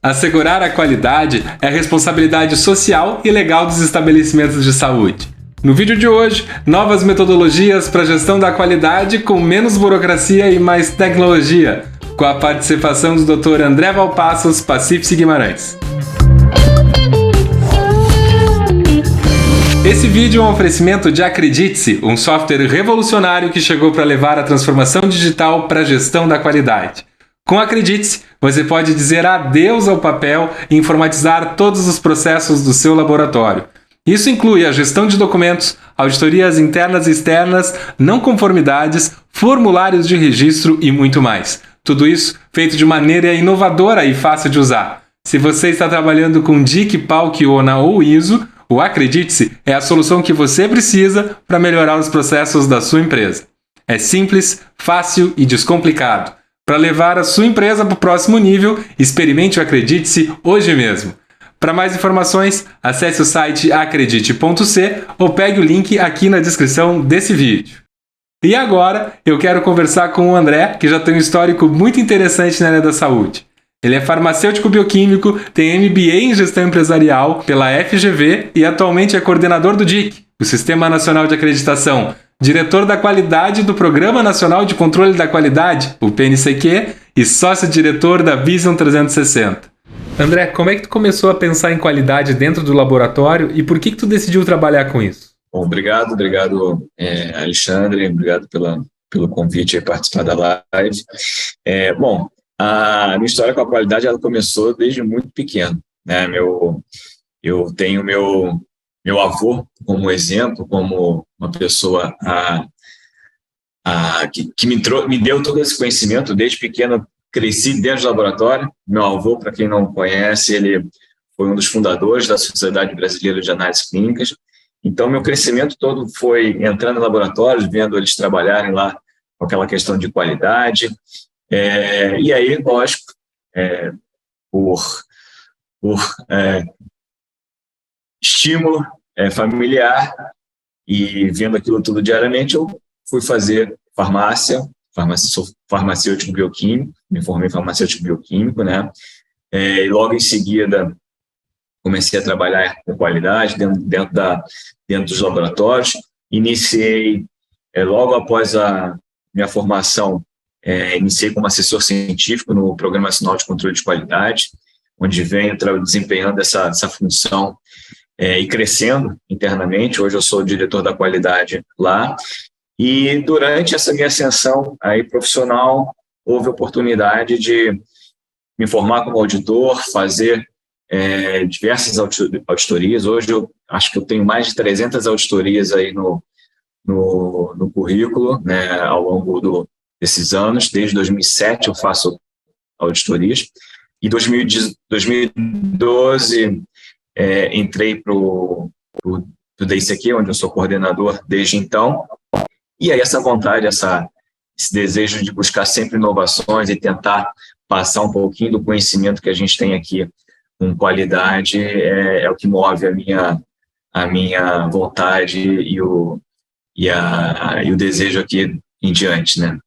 Assegurar a qualidade é responsabilidade social e legal dos estabelecimentos de saúde. No vídeo de hoje, novas metodologias para a gestão da qualidade com menos burocracia e mais tecnologia, com a participação do Dr. André Valpassos Pacífice Guimarães. Esse vídeo é um oferecimento de Acredite-se, um software revolucionário que chegou para levar a transformação digital para a gestão da qualidade. Com Acredite-se, você pode dizer adeus ao papel e informatizar todos os processos do seu laboratório. Isso inclui a gestão de documentos, auditorias internas e externas, não conformidades, formulários de registro e muito mais. Tudo isso feito de maneira inovadora e fácil de usar. Se você está trabalhando com DIC, PALC, ONA ou ISO, o Acredite-se é a solução que você precisa para melhorar os processos da sua empresa. É simples, fácil e descomplicado. Para levar a sua empresa para o próximo nível, experimente o Acredite-se hoje mesmo. Para mais informações, acesse o site acredite.c ou pegue o link aqui na descrição desse vídeo. E agora, eu quero conversar com o André, que já tem um histórico muito interessante na área da saúde. Ele é farmacêutico bioquímico, tem MBA em Gestão Empresarial pela FGV e atualmente é coordenador do DIC, o Sistema Nacional de Acreditação, diretor da qualidade do Programa Nacional de Controle da Qualidade, o PNCQ, e sócio-diretor da Vision 360. André, como é que tu começou a pensar em qualidade dentro do laboratório e por que tu decidiu trabalhar com isso? Bom, obrigado, Alexandre, obrigado pelo convite e participar da live. A minha história com a qualidade ela começou desde muito pequeno, né? Eu tenho meu avô como exemplo, como uma pessoa que me deu todo esse conhecimento. Desde pequeno cresci dentro do laboratório. Meu avô, para quem não conhece, ele foi um dos fundadores da Sociedade Brasileira de Análises Clínicas. Então, meu crescimento todo foi entrando em laboratórios, vendo eles trabalharem lá com aquela questão de qualidade. E aí, lógico, por estímulo familiar e vendo aquilo tudo diariamente, eu fui fazer sou farmacêutico bioquímico, me formei em farmacêutico bioquímico, né? E logo em seguida comecei a trabalhar com qualidade dentro dos laboratórios. Iniciei, logo após a minha formação, iniciei como assessor científico no Programa Nacional de Controle de Qualidade, onde venho desempenhando essa função e crescendo internamente. Hoje eu sou o diretor da qualidade lá. E durante essa minha ascensão aí profissional, houve oportunidade de me formar como auditor, fazer diversas auditorias. Hoje eu acho que eu tenho mais de 300 auditorias aí no currículo, né, ao longo desses anos. Desde 2007 eu faço auditorias. Em 2012 entrei para o DICQ, onde eu sou coordenador desde então. E aí essa vontade, esse desejo de buscar sempre inovações e tentar passar um pouquinho do conhecimento que a gente tem aqui com qualidade é o que move a minha vontade e o desejo aqui em diante, né?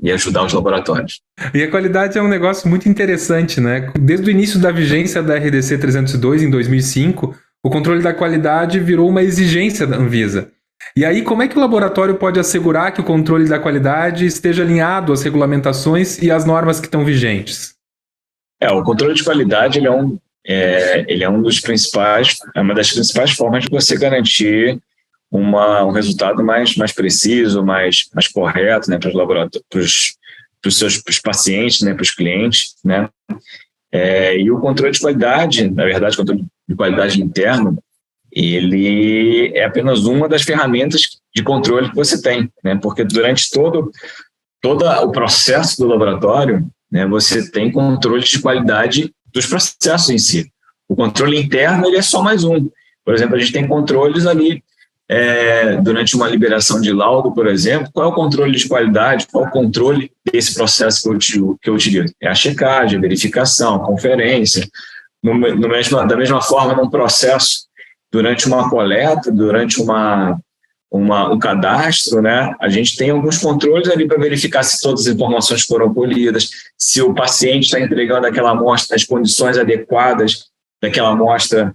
E ajudar os laboratórios. E a qualidade é um negócio muito interessante, né? Desde o início da vigência da RDC 302, em 2005, o controle da qualidade virou uma exigência da Anvisa. E aí, como é que o laboratório pode assegurar que o controle da qualidade esteja alinhado às regulamentações e às normas que estão vigentes? O controle de qualidade ele é uma das principais formas de você garantir um resultado mais preciso, mais correto, né, para os laboratórios, para os pacientes, né, para os clientes, né? E o controle de qualidade, na verdade, o controle de qualidade interno, ele é apenas uma das ferramentas de controle que você tem, né? Porque durante todo o processo do laboratório, né, você tem controle de qualidade dos processos em si. O controle interno ele é só mais um. Por exemplo, a gente tem controles ali durante uma liberação de laudo, por exemplo. Qual é o controle de qualidade? Qual é o controle desse processo que eu utilizo? É a checagem, a verificação, a conferência. Da mesma forma, num processo, durante uma coleta, durante uma um cadastro, né, a gente tem alguns controles ali para verificar se todas as informações foram colhidas, se o paciente está entregando aquela amostra nas condições adequadas daquela amostra,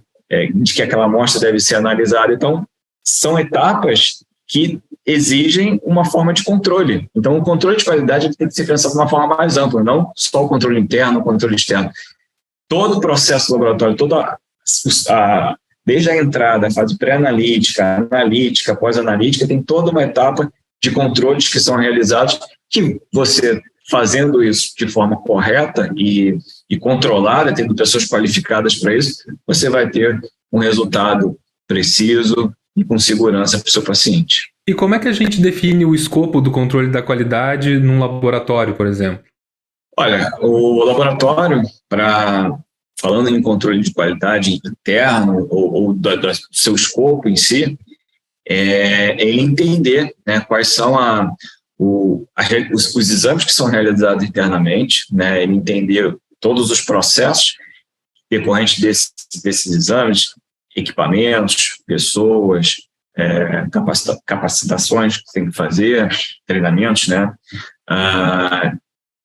de que aquela amostra deve ser analisada. Então, são etapas que exigem uma forma de controle. Então, o controle de qualidade tem que ser pensado de uma forma mais ampla, não só o controle interno, o controle externo. Todo o processo do laboratório, desde a entrada, a fase pré-analítica, analítica, pós-analítica, tem toda uma etapa de controles que são realizados, que você, fazendo isso de forma correta e controlada, tendo pessoas qualificadas para isso, você vai ter um resultado preciso e com segurança para o seu paciente. E como é que a gente define o escopo do controle da qualidade num laboratório, por exemplo? Olha, o laboratório, falando em controle de qualidade interno ou do seu escopo em si, é ele entender, né, quais são os exames que são realizados internamente, né, ele entender todos os processos decorrentes desses exames, equipamentos, pessoas, capacitações que tem que fazer, treinamentos, né,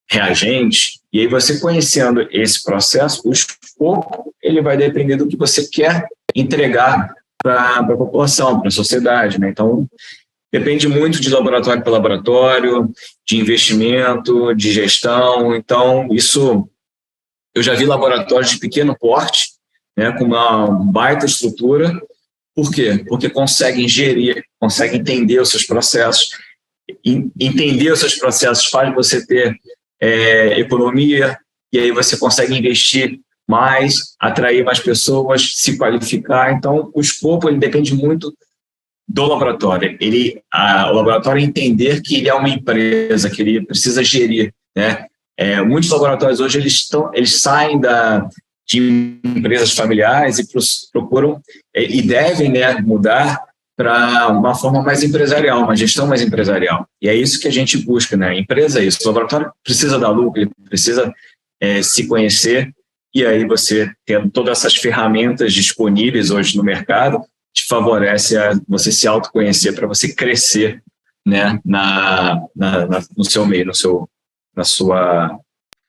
reagentes. E aí você conhecendo esse processo, o escopo, ele vai depender do que você quer entregar para a população, para a sociedade, né? Então, depende muito de laboratório para laboratório, de investimento, de gestão. Então, isso, eu já vi laboratórios de pequeno porte, né, com uma baita estrutura. Por quê? Porque conseguem gerir, conseguem entender os seus processos. Entender os seus processos faz você ter economia, e aí você consegue investir mais, atrair mais pessoas, se qualificar. Então, o escopo ele depende muito do laboratório. O laboratório entender que ele é uma empresa, que ele precisa gerir, né? Muitos laboratórios hoje eles saem de empresas familiares e procuram e devem, né, mudar para uma forma mais empresarial, uma gestão mais empresarial. E é isso que a gente busca, né? A empresa é isso. O laboratório precisa dar lucro, ele precisa se conhecer, e aí você, tendo todas essas ferramentas disponíveis hoje no mercado, te favorece a você se autoconhecer para você crescer, né, no seu meio, na sua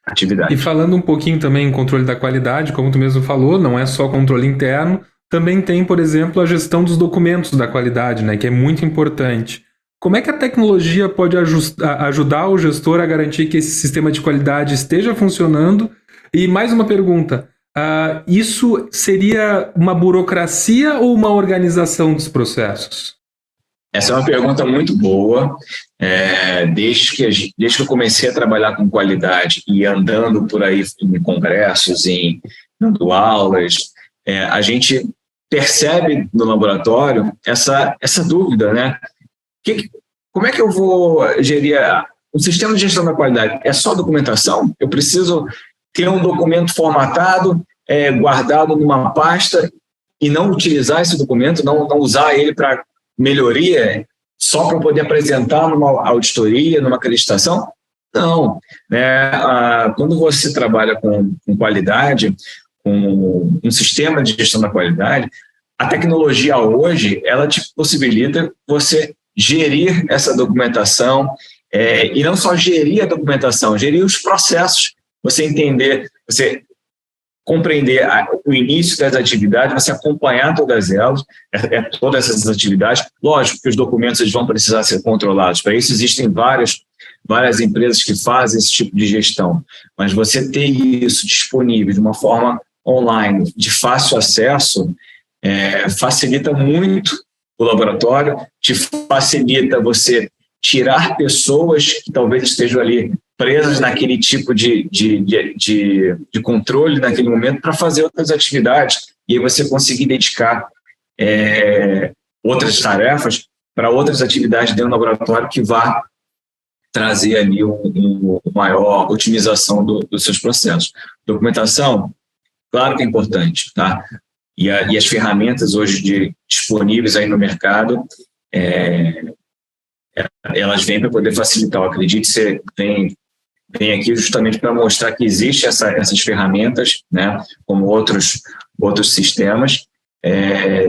atividade. E falando um pouquinho também em controle da qualidade, como tu mesmo falou, não é só controle interno, também tem, por exemplo, a gestão dos documentos da qualidade, né, que é muito importante. Como é que a tecnologia pode ajudar o gestor a garantir que esse sistema de qualidade esteja funcionando? E mais uma pergunta, isso seria uma burocracia ou uma organização dos processos? Essa é uma pergunta muito boa. Desde que eu comecei a trabalhar com qualidade e andando por aí em congressos, dando aulas, a gente percebe no laboratório essa dúvida, né? Como é que eu vou gerir o sistema de gestão da qualidade? É só documentação? Eu preciso ter um documento formatado, guardado numa pasta e não utilizar esse documento, não usar ele para melhoria, só para poder apresentar numa auditoria, numa acreditação? Não. Né? Quando você trabalha com qualidade, com um sistema de gestão da qualidade, a tecnologia hoje, ela te possibilita você gerir essa documentação, e não só gerir a documentação, gerir os processos, você entender, você compreender o início das atividades, você acompanhar todas elas, todas essas atividades. Lógico que os documentos eles vão precisar ser controlados, para isso existem várias empresas que fazem esse tipo de gestão, mas você ter isso disponível de uma forma online, de fácil acesso, facilita muito o laboratório, te facilita você tirar pessoas que talvez estejam ali presas naquele tipo de controle naquele momento para fazer outras atividades, e aí você conseguir dedicar outras tarefas para outras atividades dentro do laboratório que vá trazer ali uma maior otimização dos seus processos. Documentação, claro que é importante, tá? E as ferramentas hoje disponíveis aí no mercado, elas vêm para poder facilitar. Eu acredito que você vem aqui justamente para mostrar que existem essas ferramentas, né, como outros sistemas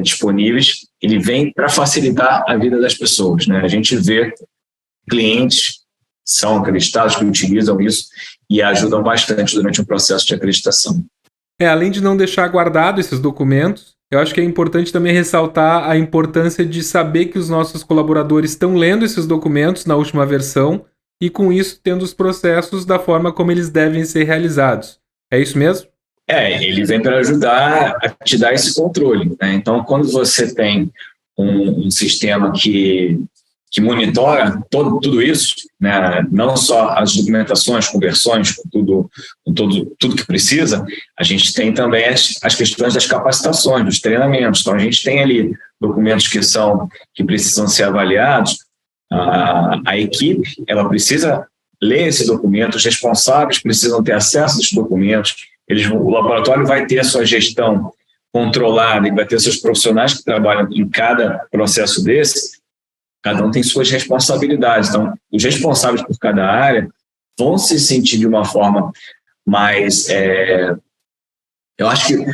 disponíveis, ele vem para facilitar a vida das pessoas, né? A gente vê clientes que são acreditados, que utilizam isso e ajudam bastante durante o processo de acreditação. Além de não deixar guardado esses documentos, eu acho que é importante também ressaltar a importância de saber que os nossos colaboradores estão lendo esses documentos na última versão e, com isso, tendo os processos da forma como eles devem ser realizados. É isso mesmo? Ele vem para ajudar a te dar esse controle, né? Então, quando você tem um sistema que monitora tudo isso, né? Não só as documentações, conversões, tudo que precisa, a gente tem também as questões das capacitações, dos treinamentos. Então, a gente tem ali documentos que precisam ser avaliados. A equipe ela precisa ler esse documento, os responsáveis precisam ter acesso a esses documentos, o laboratório vai ter a sua gestão controlada e vai ter seus profissionais que trabalham em cada processo desse. Cada um tem suas responsabilidades. Então, os responsáveis por cada área vão se sentir de uma forma mais... Eu acho que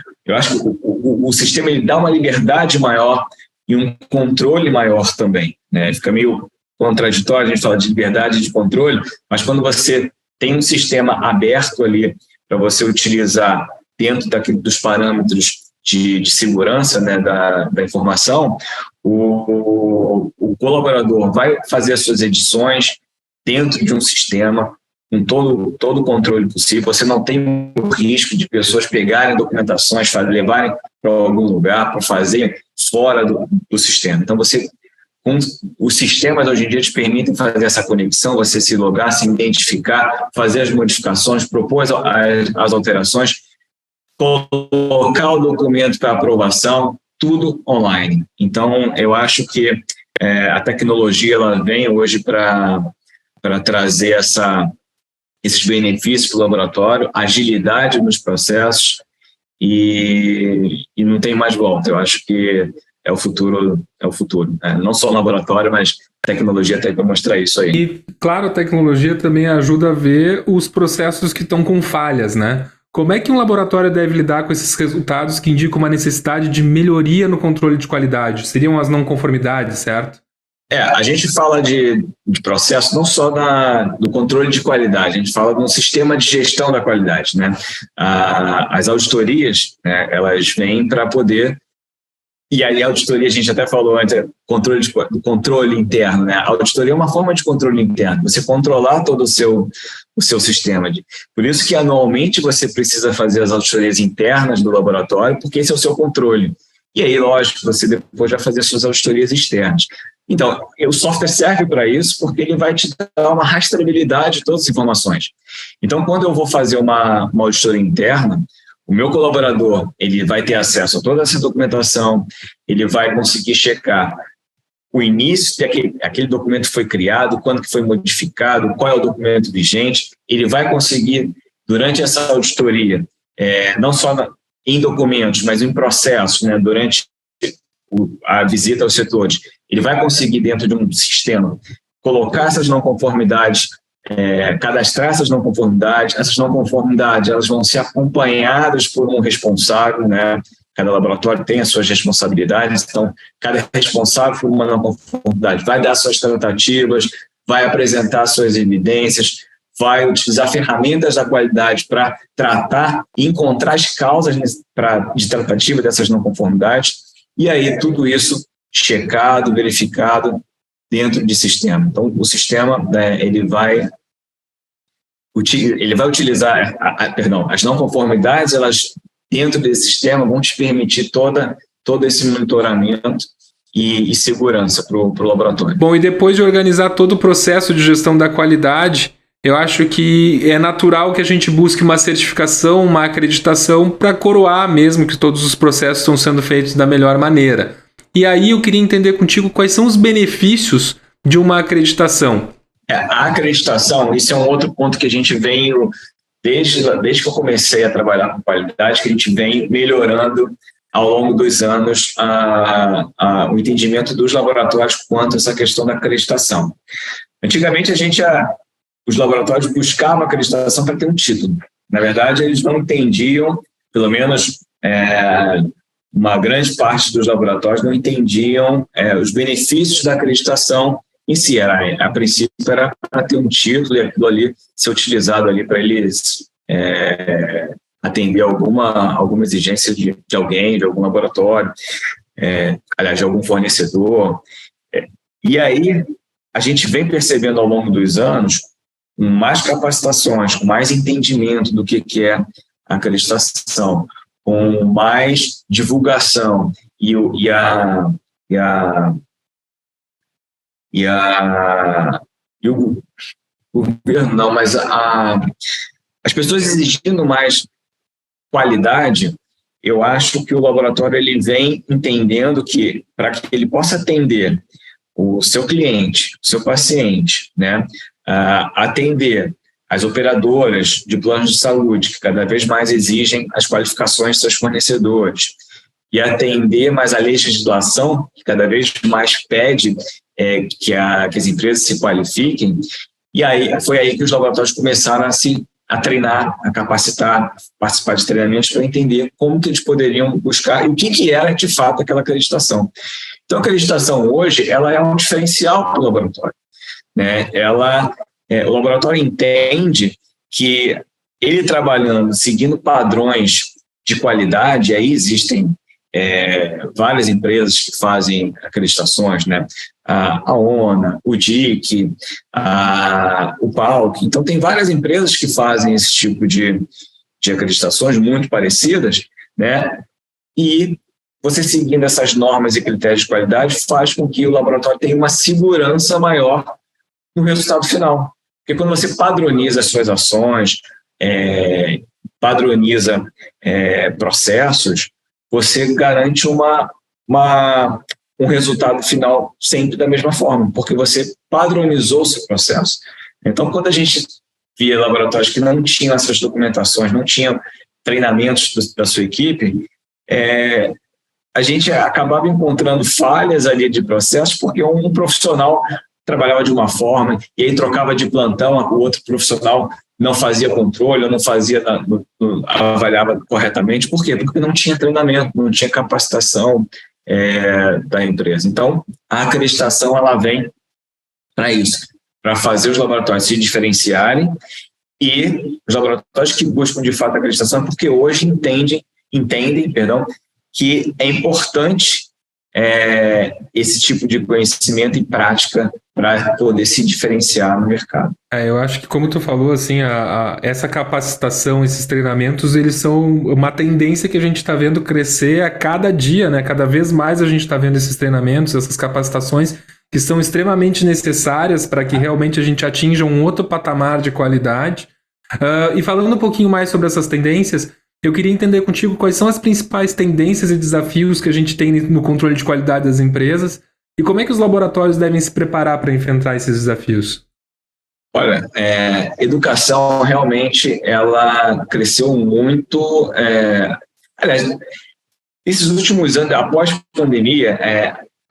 o sistema ele dá uma liberdade maior e um controle maior também, né? Fica meio contraditório, a gente fala de liberdade e de controle, mas quando você tem um sistema aberto ali para você utilizar dentro dos parâmetros de segurança, né, da informação, o colaborador vai fazer as suas edições dentro de um sistema com todo o controle possível. Você não tem o risco de pessoas pegarem documentações, levarem para algum lugar para fazer fora do sistema. Então, os sistemas hoje em dia te permitem fazer essa conexão, você se logar, se identificar, fazer as modificações, propor as alterações, colocar o documento para aprovação, tudo online. Então, eu acho que a tecnologia ela vem hoje para trazer esses benefícios para o laboratório, agilidade nos processos e não tem mais volta. Eu acho que é o futuro, né? Não só o laboratório, mas a tecnologia tem para mostrar isso aí. E, claro, a tecnologia também ajuda a ver os processos que estão com falhas, né? Como é que um laboratório deve lidar com esses resultados que indicam uma necessidade de melhoria no controle de qualidade? Seriam as não conformidades, certo? A gente fala de processo não só do controle de qualidade, a gente fala de um sistema de gestão da qualidade, né? As auditorias, né, elas vêm para poder... E aí a auditoria, a gente até falou antes, controle interno, né? A auditoria é uma forma de controle interno, você controlar todo o seu sistema. Por isso que anualmente você precisa fazer as auditorias internas do laboratório, porque esse é o seu controle. E aí, lógico, você depois vai fazer suas auditorias externas. Então, o software serve para isso porque ele vai te dar uma rastreabilidade de todas as informações. Então, quando eu vou fazer uma auditoria interna, o meu colaborador ele vai ter acesso a toda essa documentação, ele vai conseguir checar o início de aquele documento foi criado, quando que foi modificado, qual é o documento vigente. Ele vai conseguir, durante essa auditoria, não só em documentos, mas em processos, né, durante a visita aos setores, ele vai conseguir, dentro de um sistema, colocar essas não conformidades, cadastrar essas não conformidades. Essas não conformidades elas vão ser acompanhadas por um responsável, né? Cada laboratório tem as suas responsabilidades, então cada responsável por uma não conformidade vai dar suas tratativas, vai apresentar suas evidências, vai utilizar ferramentas da qualidade para tratar e encontrar as causas de tratativa dessas não conformidades, e aí tudo isso checado, verificado dentro de sistema. Então, o sistema, né, ele vai utilizar, as não conformidades, elas dentro desse sistema vão te permitir todo esse monitoramento e segurança para o laboratório. Bom, e depois de organizar todo o processo de gestão da qualidade, eu acho que é natural que a gente busque uma certificação, uma acreditação para coroar mesmo que todos os processos estão sendo feitos da melhor maneira. E aí eu queria entender contigo quais são os benefícios de uma acreditação. A acreditação, isso é um outro ponto que a gente vem, desde que eu comecei a trabalhar com qualidade, que a gente vem melhorando ao longo dos anos o entendimento dos laboratórios quanto a essa questão da acreditação. Antigamente, os laboratórios buscavam acreditação para ter um título. Na verdade, eles não entendiam, pelo menos uma grande parte dos laboratórios não entendiam os benefícios da acreditação em si. A princípio era para ter um título e aquilo ali ser utilizado ali para eles atender alguma exigência de alguém, de algum laboratório, aliás, de algum fornecedor. E aí a gente vem percebendo ao longo dos anos, com mais capacitações, com mais entendimento do que é acreditação, com mais divulgação e o governo não, mas as pessoas exigindo mais qualidade, eu acho que o laboratório ele vem entendendo que para que ele possa atender o seu cliente, o seu paciente, né, atender as operadoras de planos de saúde, que cada vez mais exigem as qualificações de seus fornecedores, e atender mais a legislação, que cada vez mais pede que as empresas se qualifiquem. E aí foi aí que os laboratórios começaram a treinar, a capacitar, participar de treinamentos para entender como que eles poderiam buscar e o que era de fato aquela acreditação. Então, a acreditação hoje ela é um diferencial para o laboratório, né? O laboratório entende que ele trabalhando, seguindo padrões de qualidade, aí existem várias empresas que fazem acreditações, né? A ONA, o DIC, o PALC. Então, tem várias empresas que fazem esse tipo de acreditações muito parecidas, né? E você seguindo essas normas e critérios de qualidade faz com que o laboratório tenha uma segurança maior no resultado final. Porque quando você padroniza as suas ações, padroniza processos, você garante um resultado final sempre da mesma forma, porque você padronizou o seu processo. Então, quando a gente via laboratórios que não tinham essas documentações, não tinham treinamentos da sua equipe, a gente acabava encontrando falhas ali de processos, porque um profissional trabalhava de uma forma e aí trocava de plantão, o outro profissional não fazia controle, não avaliava corretamente. Por quê? Porque não tinha treinamento, não tinha capacitação da empresa. Então, a acreditação ela vem para isso, para fazer os laboratórios se diferenciarem, e os laboratórios que buscam de fato a acreditação, porque hoje entendem, que é importante esse tipo de conhecimento e prática para poder se diferenciar no mercado. Eu acho que, como tu falou, assim, essa capacitação, esses treinamentos, eles são uma tendência que a gente está vendo crescer a cada dia, né? Cada vez mais a gente está vendo esses treinamentos, essas capacitações que são extremamente necessárias para que realmente a gente atinja um outro patamar de qualidade. E falando um pouquinho mais sobre essas tendências, eu queria entender contigo quais são as principais tendências e desafios que a gente tem no controle de qualidade das empresas e como é que os laboratórios devem se preparar para enfrentar esses desafios. Olha, educação realmente ela cresceu muito. Aliás, nesses últimos anos, após a pandemia,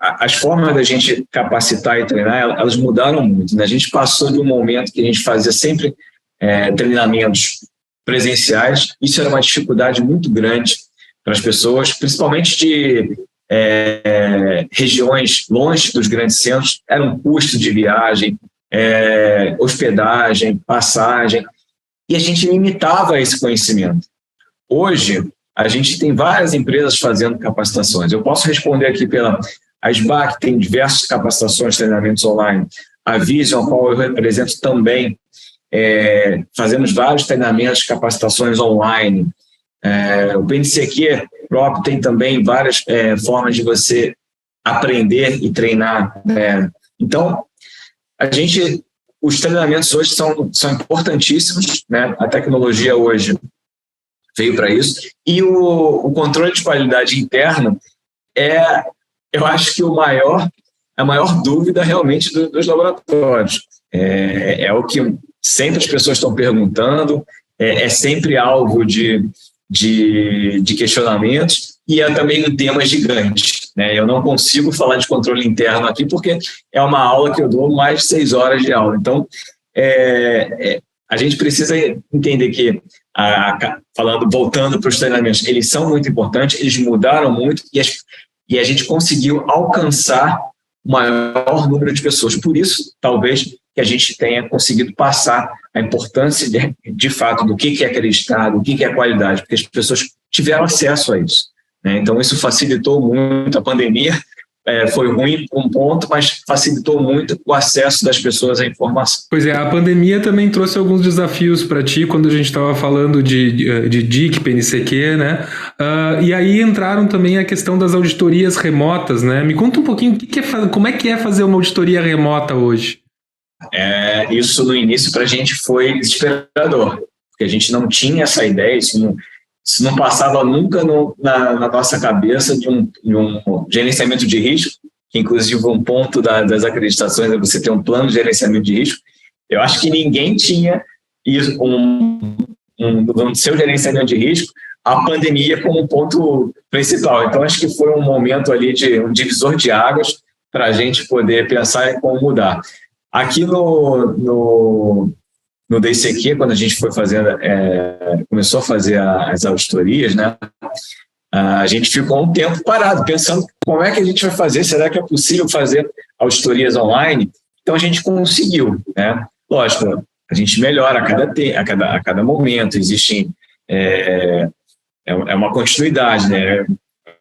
as formas da gente capacitar e treinar, elas mudaram muito, né? A gente passou de um momento que a gente fazia sempre treinamentos presenciais. Isso era uma dificuldade muito grande para as pessoas, principalmente de regiões longe dos grandes centros. Era um custo de viagem, hospedagem, passagem, e a gente limitava esse conhecimento. Hoje, a gente tem várias empresas fazendo capacitações. Eu posso responder aqui a SBAC, tem diversas capacitações, treinamentos online. A Vision, a qual eu represento também, fazemos vários treinamentos, capacitações online. O PNCQ próprio tem também várias formas de você aprender e treinar. Então, os treinamentos hoje são importantíssimos, né? A tecnologia hoje veio para isso. E o controle de qualidade interna eu acho que a maior dúvida realmente dos laboratórios. É o que sempre as pessoas estão perguntando, é sempre alvo de questionamentos, e é também um tema gigante, né? Eu não consigo falar de controle interno aqui porque é uma aula que eu dou mais de 6 horas de aula. Então, a gente precisa entender que, voltando para os treinamentos, eles são muito importantes, eles mudaram muito e a gente conseguiu alcançar o maior número de pessoas. Por isso, talvez, que a gente tenha conseguido passar a importância, de fato, do que é acreditar, do que é qualidade, porque as pessoas tiveram acesso a isso, né? Então, isso facilitou muito a pandemia. Foi ruim por um ponto, mas facilitou muito o acesso das pessoas à informação. Pois é, a pandemia também trouxe alguns desafios para ti, quando a gente estava falando de DIC, PNCQ, né? E aí entraram também a questão das auditorias remotas, né? Me conta um pouquinho como é que é fazer uma auditoria remota hoje? Isso no início para a gente foi desesperador, porque a gente não tinha essa ideia, isso não passava nunca na nossa cabeça de um gerenciamento de risco, que inclusive um ponto das acreditações é você ter um plano de gerenciamento de risco. Eu acho que ninguém tinha isso, no seu gerenciamento de risco, a pandemia como ponto principal. Então, acho que foi um momento ali de um divisor de águas para a gente poder pensar em como mudar. Aqui no DCQ, quando a gente foi fazendo, começou a fazer as auditorias, né? A gente ficou um tempo parado, pensando como é que a gente vai fazer, será que é possível fazer auditorias online? Então, a gente conseguiu, né? Lógico, a gente melhora a cada momento, existe uma continuidade, né?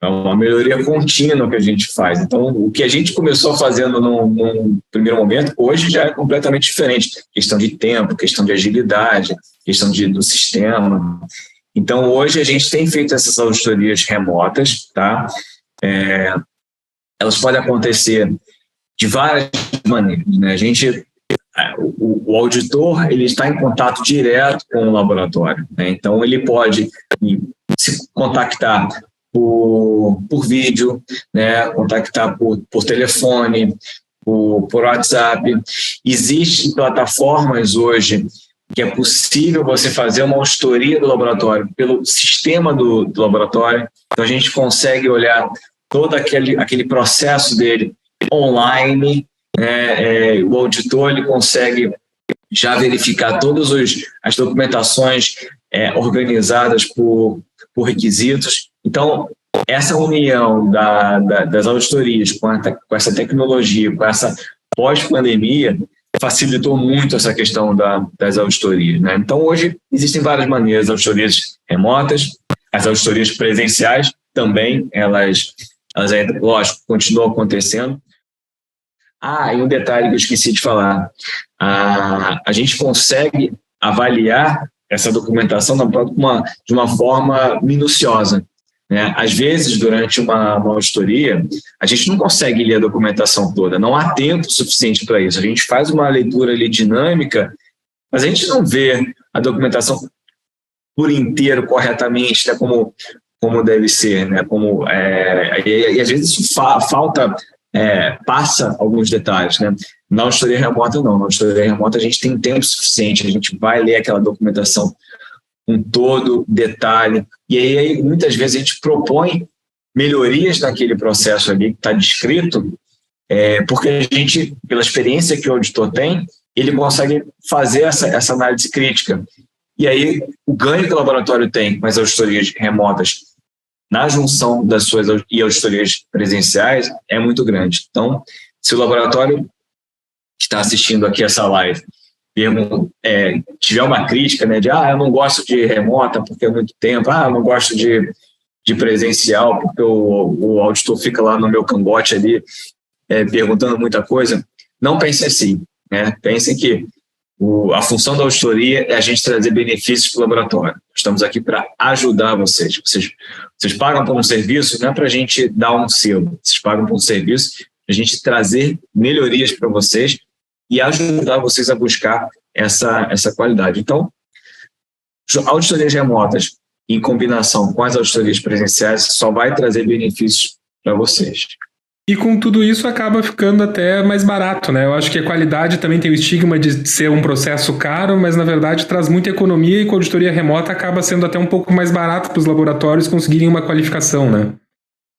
É uma melhoria contínua que a gente faz. Então, o que a gente começou fazendo num primeiro momento, hoje já é completamente diferente. Questão de tempo, questão de agilidade, questão do sistema. Então, hoje a gente tem feito essas auditorias remotas, tá? Elas podem acontecer de várias maneiras, né? O auditor, ele está em contato direto com o laboratório, né? Então, ele pode se contactar por vídeo, né? Contactar por telefone, por WhatsApp. Existem plataformas hoje que é possível você fazer uma auditoria do laboratório pelo sistema do laboratório. Então, a gente consegue olhar todo aquele processo dele online, né? O auditor ele consegue já verificar todas as documentações organizadas por requisitos. Então, essa união das auditorias com essa tecnologia, com essa pós-pandemia, facilitou muito essa questão das auditorias, né? Então, hoje, existem várias maneiras, as auditorias remotas, as auditorias presenciais também, elas ainda, lógico, continuam acontecendo. E um detalhe que eu esqueci de falar, a gente consegue avaliar essa documentação de uma forma minuciosa, né? Às vezes, durante uma auditoria, a gente não consegue ler a documentação toda, não há tempo suficiente para isso. A gente faz uma leitura ali dinâmica, mas a gente não vê a documentação por inteiro corretamente, né? Como deve ser, né? E às vezes isso passa alguns detalhes, né? Na auditoria remota, não. Na auditoria remota, a gente tem tempo suficiente, a gente vai ler aquela documentação com todo detalhe, e aí muitas vezes a gente propõe melhorias naquele processo ali que está descrito, porque a gente, pela experiência que o auditor tem, ele consegue fazer essa análise crítica. E aí o ganho que o laboratório tem com as auditorias remotas na junção das suas auditorias presenciais é muito grande. Então, se o laboratório que está assistindo aqui essa live tiver uma crítica, né, de eu não gosto de remota porque é muito tempo, eu não gosto de presencial porque o auditor fica lá no meu cangote ali perguntando muita coisa, não pense assim, né? Pensem que a função da auditoria é a gente trazer benefícios para o laboratório. Estamos aqui para ajudar vocês. Vocês pagam por um serviço, não é para a gente dar um selo, vocês pagam por um serviço para a gente trazer melhorias para vocês e ajudar vocês a buscar essa qualidade. Então, auditorias remotas em combinação com as auditorias presenciais só vai trazer benefícios para vocês. E com tudo isso acaba ficando até mais barato, né? Eu acho que a qualidade também tem o estigma de ser um processo caro, mas na verdade traz muita economia e com a auditoria remota acaba sendo até um pouco mais barato para os laboratórios conseguirem uma qualificação, né?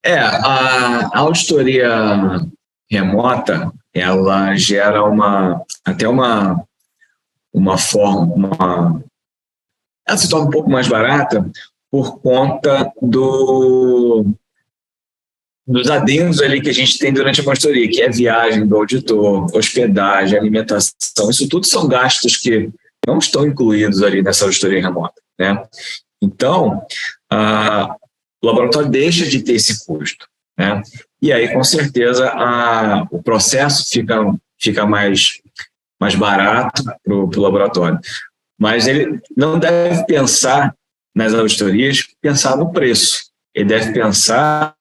A auditoria remota, ela gera uma forma... Ela se torna um pouco mais barata por conta dos adendos ali que a gente tem durante a consultoria, que é viagem do auditor, hospedagem, alimentação. Isso tudo são gastos que não estão incluídos ali nessa auditoria remota, né? Então, o laboratório deixa de ter esse custo, né? E aí, com certeza, o processo fica mais barato para o laboratório. Mas ele não deve pensar nas auditorias, pensar no preço. Ele deve pensar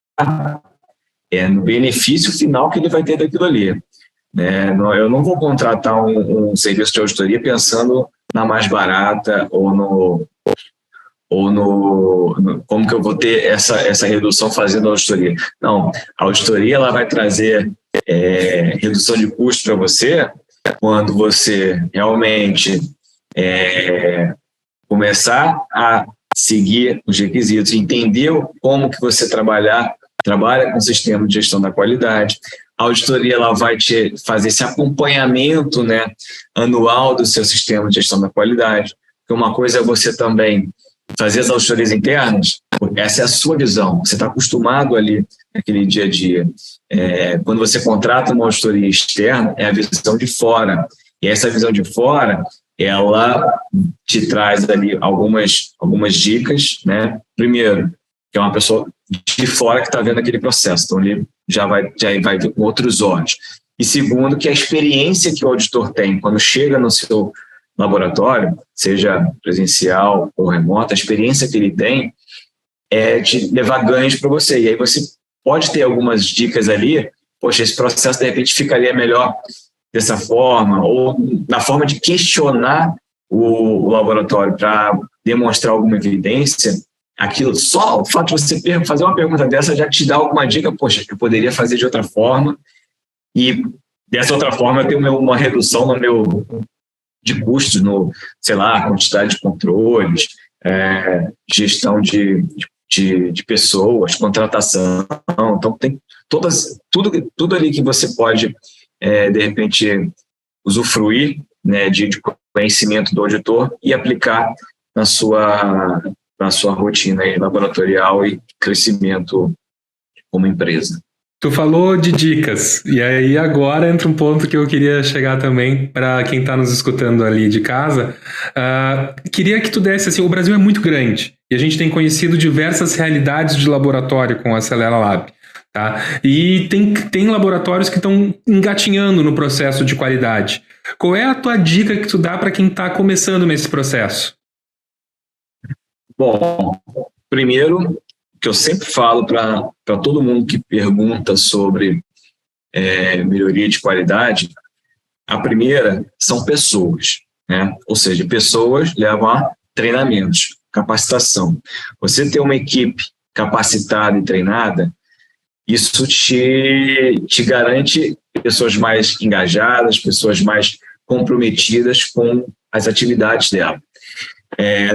no benefício final que ele vai ter daquilo ali. Né? Eu não vou contratar um serviço de auditoria pensando na mais barata ou no como que eu vou ter essa redução fazendo a auditoria. Não, a auditoria ela vai trazer redução de custo para você quando você realmente começar a seguir os requisitos, entender como que você trabalha com o sistema de gestão da qualidade. A auditoria ela vai te fazer esse acompanhamento, né, anual do seu sistema de gestão da qualidade. Porque uma coisa é você também fazer as auditorias internas, essa é a sua visão, você está acostumado ali naquele dia a dia. Quando você contrata uma auditoria externa, é a visão de fora. E essa visão de fora, ela te traz ali algumas dicas, né? Primeiro, que é uma pessoa de fora que está vendo aquele processo, então ele já vai ver com outros olhos. E segundo, que a experiência que o auditor tem quando chega no seu laboratório, seja presencial ou remoto, a experiência que ele tem é de levar ganhos para você. E aí você pode ter algumas dicas ali, poxa, esse processo de repente ficaria melhor dessa forma, ou na forma de questionar o laboratório para demonstrar alguma evidência. Aquilo, só o fato de você fazer uma pergunta dessa já te dá alguma dica, poxa, eu poderia fazer de outra forma, e dessa outra forma eu tenho uma redução de custos, sei lá, quantidade de controles, gestão de pessoas, contratação. Então, tem tudo ali que você pode, de repente, usufruir, né, de conhecimento do auditor e aplicar na sua rotina aí, laboratorial e crescimento como empresa. Tu falou de dicas, e aí agora entra um ponto que eu queria chegar também para quem está nos escutando ali de casa. Queria que tu desse, assim, o Brasil é muito grande, e a gente tem conhecido diversas realidades de laboratório com a Acelera Lab, tá? E tem laboratórios que estão engatinhando no processo de qualidade. Qual é a tua dica que tu dá para quem está começando nesse processo? Bom, primeiro, que eu sempre falo para todo mundo que pergunta sobre melhoria de qualidade, a primeira são pessoas, né? Ou seja, pessoas levam a treinamentos, capacitação. Você ter uma equipe capacitada e treinada, isso te garante pessoas mais engajadas, pessoas mais comprometidas com as atividades dela.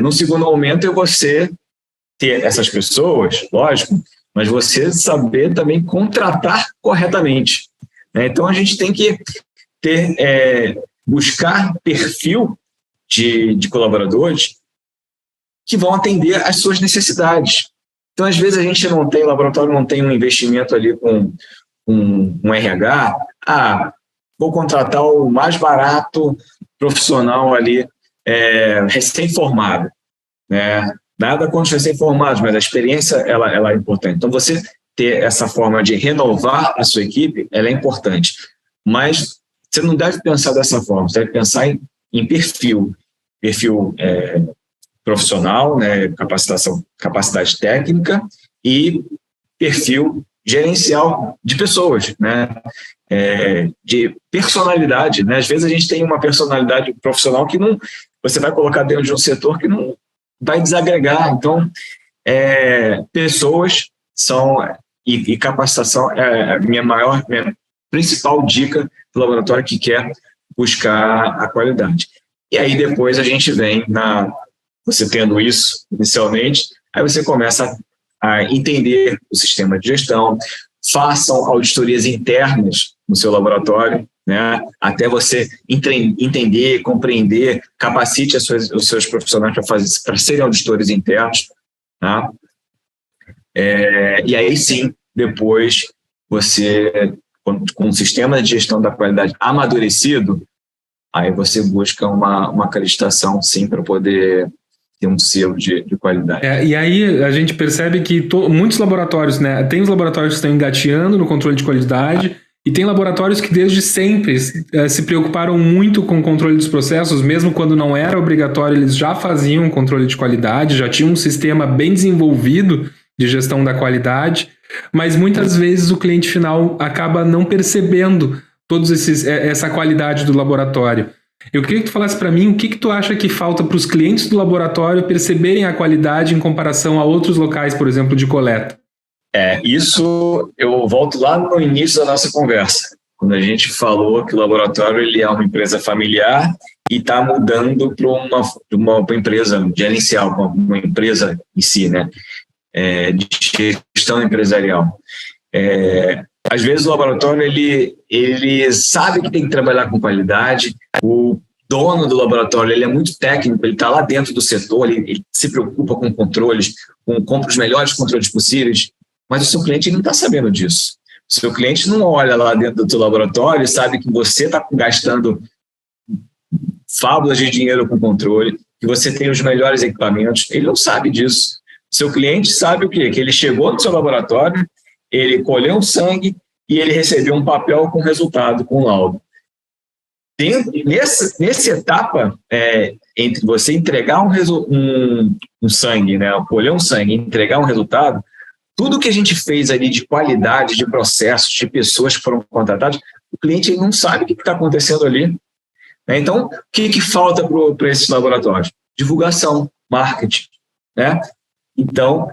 No segundo momento, é você ter essas pessoas, lógico, mas você saber também contratar corretamente, né? Então, a gente tem que buscar perfil de colaboradores que vão atender às suas necessidades. Então, às vezes, o laboratório não tem um investimento ali com um RH, vou contratar o mais barato profissional ali, recém-formado, né? Nada contra os recém-formados, mas a experiência ela é importante. Então, você ter essa forma de renovar a sua equipe, ela é importante. Mas você não deve pensar dessa forma, você deve pensar em perfil profissional, né, capacidade técnica e perfil gerencial de pessoas, né, de personalidade, né? Às vezes a gente tem uma personalidade profissional que não, você vai colocar dentro de um setor que não vai desagregar. Então, pessoas e capacitação é a minha principal dica do laboratório que quer buscar a qualidade. E aí depois a gente vem você tendo isso inicialmente, aí você começa a entender o sistema de gestão, façam auditorias internas no seu laboratório, né? Até você entender, compreender, capacite os seus profissionais para serem auditores internos, tá? E aí sim, depois você, com um sistema de gestão da qualidade amadurecido, aí você busca uma acreditação, sim, para poder ter um selo de qualidade. E aí a gente percebe que muitos laboratórios, né? Tem os laboratórios que estão engateando no controle de qualidade e tem laboratórios que desde sempre se preocuparam muito com o controle dos processos, mesmo quando não era obrigatório, eles já faziam controle de qualidade, já tinham um sistema bem desenvolvido de gestão da qualidade, mas muitas vezes o cliente final acaba não percebendo essa qualidade do laboratório. Eu queria que tu falasse para mim o que tu acha que falta para os clientes do laboratório perceberem a qualidade em comparação a outros locais, por exemplo, de coleta. Isso eu volto lá no início da nossa conversa, quando a gente falou que o laboratório ele é uma empresa familiar e está mudando para uma empresa gerencial, uma empresa em si, né? De gestão empresarial. Às vezes o laboratório ele sabe que tem que trabalhar com qualidade, o dono do laboratório ele é muito técnico, ele está lá dentro do setor, ele se preocupa com controles, compra os melhores controles possíveis, mas o seu cliente não está sabendo disso. O seu cliente não olha lá dentro do seu laboratório e sabe que você está gastando fábulas de dinheiro com controle, que você tem os melhores equipamentos, ele não sabe disso. O seu cliente sabe o quê? Que ele chegou no seu laboratório, ele colheu um sangue e ele recebeu um papel com resultado, com laudo. Nessa etapa, entre você entregar um sangue, né, colher um sangue e entregar um resultado, tudo que a gente fez ali de qualidade, de processos, de pessoas que foram contratadas, o cliente ele não sabe o que está acontecendo ali. Né? Então, o que falta para esses laboratórios? Divulgação, marketing. Né? Então,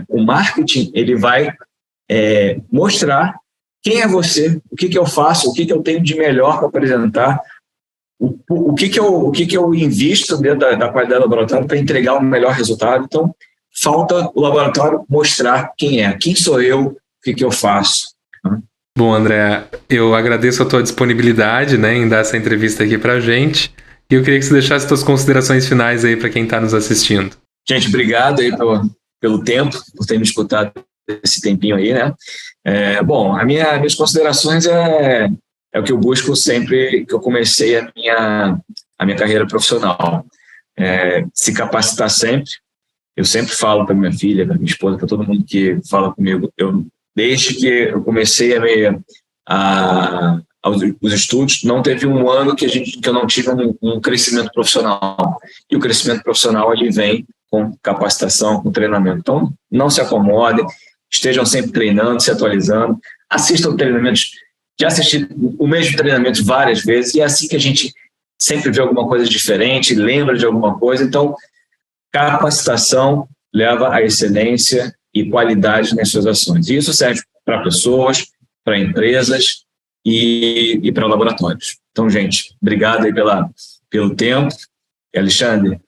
o marketing ele vai mostrar quem é você, o que eu faço, o que eu tenho de melhor para apresentar, o que eu invisto dentro da qualidade do laboratório para entregar o melhor resultado. Então, falta o laboratório mostrar quem sou eu, o que eu faço. Bom, André, eu agradeço a tua disponibilidade, né, em dar essa entrevista aqui para a gente, e eu queria que você deixasse suas considerações finais aí para quem está nos assistindo. Gente, obrigado aí pelo tempo, por ter me escutado esse tempinho aí, né? Bom, minhas considerações é o que eu busco sempre que eu comecei a minha carreira profissional. Se capacitar sempre. Eu sempre falo para minha filha, para minha esposa, para todo mundo que fala comigo, desde que eu comecei os estudos, não teve um ano que eu não tive um crescimento profissional. E o crescimento profissional ele vem com capacitação, com treinamento. Então, não se acomodem, estejam sempre treinando, se atualizando, assistam treinamentos. Já assisti o mesmo treinamento várias vezes e é assim que a gente sempre vê alguma coisa diferente, lembra de alguma coisa. Então, capacitação leva à excelência e qualidade nas suas ações. E isso serve para pessoas, para empresas e para laboratórios. Então, gente, obrigado aí pelo tempo. E Alexandre,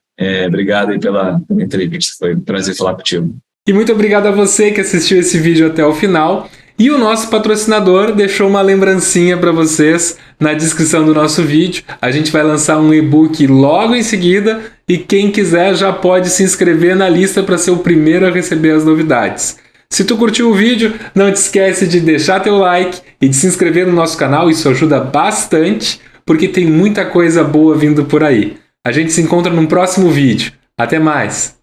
obrigado aí pela entrevista. Foi um prazer falar contigo. E muito obrigado a você que assistiu esse vídeo até o final. E o nosso patrocinador deixou uma lembrancinha para vocês na descrição do nosso vídeo. A gente vai lançar um e-book logo em seguida e quem quiser já pode se inscrever na lista para ser o primeiro a receber as novidades. Se tu curtiu o vídeo, não te esquece de deixar teu like e de se inscrever no nosso canal, isso ajuda bastante, porque tem muita coisa boa vindo por aí. A gente se encontra num próximo vídeo. Até mais!